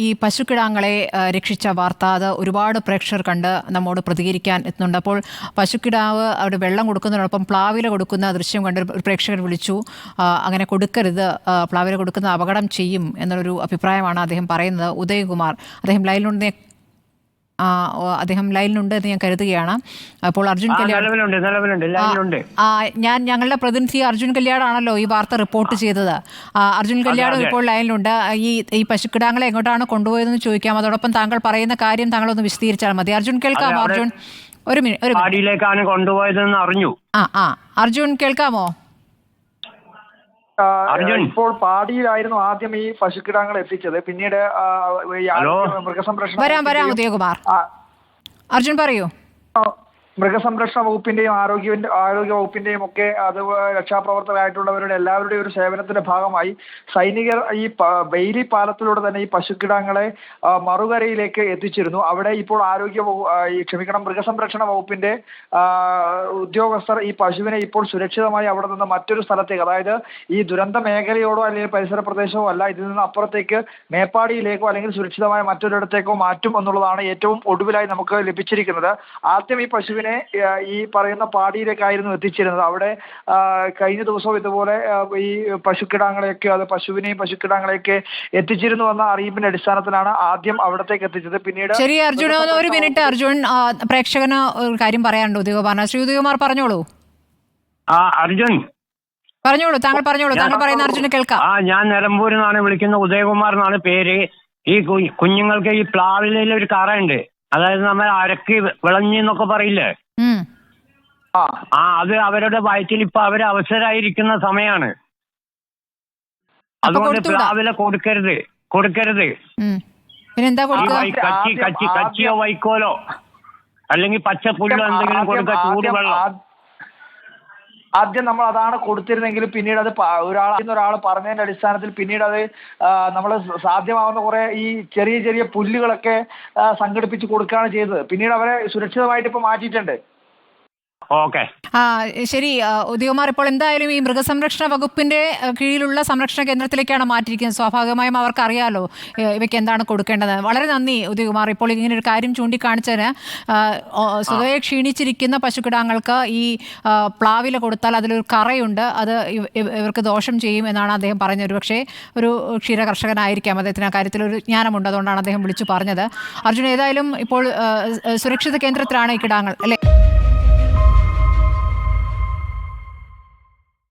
ഈ പശുക്കിടാങ്ങളെ രക്ഷിച്ച വാർത്ത അത് ഒരുപാട് പ്രേക്ഷകർ കണ്ട് നമ്മോട് പ്രതികരിക്കാൻ എത്തുന്നുണ്ട്. അപ്പോൾ പശുക്കിടാവ് അവിടെ വെള്ളം കൊടുക്കുന്നതിനോടൊപ്പം പ്ലാവില കൊടുക്കുന്ന ദൃശ്യം കണ്ട് ഒരു പ്രേക്ഷകർ വിളിച്ചു. അങ്ങനെ കൊടുക്കരുത്, പ്ലാവില കൊടുക്കുന്ന അപകടം ചെയ്യും എന്നൊരു അഭിപ്രായമാണ് അദ്ദേഹം പറയുന്നത്. ഉദയകുമാർ അദ്ദേഹം ലൈനിലുണ്ട് എന്ന് ഞാൻ കരുതുകയാണ്. അപ്പോൾ അർജുൻ കല്യാട്, ഞങ്ങളുടെ പ്രതിനിധി അർജുൻ കല്യാടാണല്ലോ ഈ വാർത്ത റിപ്പോർട്ട് ചെയ്തത്. അർജുൻ കല്യാടും ഇപ്പോൾ ലൈനിലുണ്ട്. ഈ പശുക്കിടാങ്ങളെ എങ്ങോട്ടാണ് കൊണ്ടുപോയതെന്ന് ചോദിക്കാം. അതോടൊപ്പം താങ്കൾ പറയുന്ന കാര്യം താങ്കളൊന്ന് വിശദീകരിച്ചാൽ മതി. അർജുൻ കേൾക്കാമോ? അർജുൻ ഒരു മിനിറ്റ് കൊണ്ടുപോയതെന്ന് അറിഞ്ഞു. അർജുൻ കേൾക്കാമോ? ഇപ്പോൾ പാടിയിലായിരുന്നു ആദ്യം ഈ പശുക്കിടാങ്ങൾ എത്തിച്ചത്. പിന്നീട് മൃഗസംരക്ഷണ വരാം ഉദയകുമാർ, അർജുൻ പറയൂ. മൃഗസംരക്ഷണ വകുപ്പിന്റെയും ആരോഗ്യ വകുപ്പിന്റെയും ഒക്കെ അത് രക്ഷാപ്രവർത്തകരായിട്ടുള്ളവരുടെ എല്ലാവരുടെയും ഒരു സേവനത്തിന്റെ ഭാഗമായി സൈനികർ ഈ ബെയിലി പാലത്തിലൂടെ തന്നെ ഈ പശുക്കിടാങ്ങളെ മറുകരയിലേക്ക് എത്തിച്ചിരുന്നു. അവിടെ ഇപ്പോൾ മൃഗസംരക്ഷണ വകുപ്പിന്റെ ഉദ്യോഗസ്ഥർ ഈ പശുവിനെ ഇപ്പോൾ സുരക്ഷിതമായി അവിടെ നിന്ന് മറ്റൊരു സ്ഥലത്തേക്ക്, അതായത് ഈ ദുരന്ത മേഖലയോടോ അല്ലെങ്കിൽ പരിസര പ്രദേശമോ അല്ല, ഇതിൽ നിന്ന് അപ്പുറത്തേക്ക് മേപ്പാടിയിലേക്കോ അല്ലെങ്കിൽ സുരക്ഷിതമായ മറ്റൊരിടത്തേക്കോ മാറ്റും എന്നുള്ളതാണ് ഏറ്റവും ഒടുവിലായി നമുക്ക് ലഭിച്ചിരിക്കുന്നത്. ആദ്യം ഈ പശുവിനെ ഈ പറയുന്ന പാടിയിലേക്കായിരുന്നു എത്തിച്ചിരുന്നത്. അവിടെ കഴിഞ്ഞ ദിവസവും ഇതുപോലെ ഈ പശുവിനെയും പശുക്കിടാങ്ങളെയൊക്കെ എത്തിച്ചിരുന്നു എന്ന അറിയിപ്പിന്റെ അടിസ്ഥാനത്തിലാണ് ആദ്യം അവിടത്തേക്ക് എത്തിച്ചത്. പിന്നീട് ശരി അർജുൻ, ഒരു മിനിറ്റ് അർജുൻ, പ്രേക്ഷകന് ഒരു കാര്യം പറയാനുണ്ട്. ഉദയകുമാർ, ശ്രീ ഉദയകുമാർ പറഞ്ഞോളൂ. അർജുൻ പറഞ്ഞോളൂ, താങ്കൾ പറയുന്ന അർജുന് കേൾക്കാം. ഞാൻ നിലമ്പൂരിൽ നിന്നാണ് വിളിക്കുന്നത്. ഉദയകുമാർ എന്നാണ് പേര്. ഈ കുഞ്ഞുങ്ങൾക്ക് ഈ പ്ലാവിലയിൽ ഒരു കറയുണ്ട്, അതായത് നമ്മൾ അരക്ക് വിളഞ്ഞെന്നൊക്കെ പറയില്ലേ, അത് അവരുടെ വയറ്റിൽ ഇപ്പൊ അവര് അവസരായിരിക്കുന്ന സമയമാണ്. അതുകൊണ്ട് പ്ലാവില കൊടുക്കരുത്. കച്ചിയോ വൈക്കോലോ അല്ലെങ്കിൽ പച്ചപ്പുല്ലോ എന്തെങ്കിലും കൊടുക്കുക, ചൂടുവെള്ളം. ആദ്യം നമ്മൾ അതാണ് കൊടുത്തിരുന്നെങ്കിലും പിന്നീട് അത് ഒരാൾ പറഞ്ഞതിന്റെ അടിസ്ഥാനത്തിൽ പിന്നീട് അത് നമ്മൾ സാധ്യമാവുന്ന കുറെ ഈ ചെറിയ പുല്ലുകളൊക്കെ സംഘടിപ്പിച്ച് കൊടുക്കുകയാണ് ചെയ്തത്. പിന്നീട് അവരെ സുരക്ഷിതമായിട്ട് ഇപ്പൊ മാറ്റിയിട്ടുണ്ട്. ശരി ഉദയകുമാർ, ഇപ്പോൾ എന്തായാലും ഈ മൃഗസംരക്ഷണ വകുപ്പിന്റെ കീഴിലുള്ള സംരക്ഷണ കേന്ദ്രത്തിലേക്കാണ് മാറ്റിയിരിക്കുന്നത്. സ്വാഭാവികമായും അവർക്ക് അറിയാലോ ഇവയ്ക്ക് എന്താണ് കൊടുക്കേണ്ടത്. വളരെ നന്ദി ഉദയകുമാർ. ഇപ്പോൾ ഇങ്ങനെ ഒരു കാര്യം ചൂണ്ടിക്കാണിച്ചതിന്, സ്വതവേ ക്ഷീണിച്ചിരിക്കുന്ന പശുക്കിടാങ്ങൾക്ക് ഈ പ്ലാവില കൊടുത്താൽ അതിലൊരു കറയുണ്ട്, അത് ഇവർക്ക് ദോഷം ചെയ്യും എന്നാണ് അദ്ദേഹം പറഞ്ഞത്. ഒരുപക്ഷെ ഒരു ക്ഷീര കർഷകനായിരിക്കാം, അദ്ദേഹത്തിന് ആ കാര്യത്തിൽ ഒരു ജ്ഞാനമുണ്ട്, അതുകൊണ്ടാണ് അദ്ദേഹം വിളിച്ചു പറഞ്ഞത്. അർജുൻ, ഏതായാലും ഇപ്പോൾ സുരക്ഷിത കേന്ദ്രത്തിലാണ് ഈ കിടാങ്ങൾ അല്ലേ?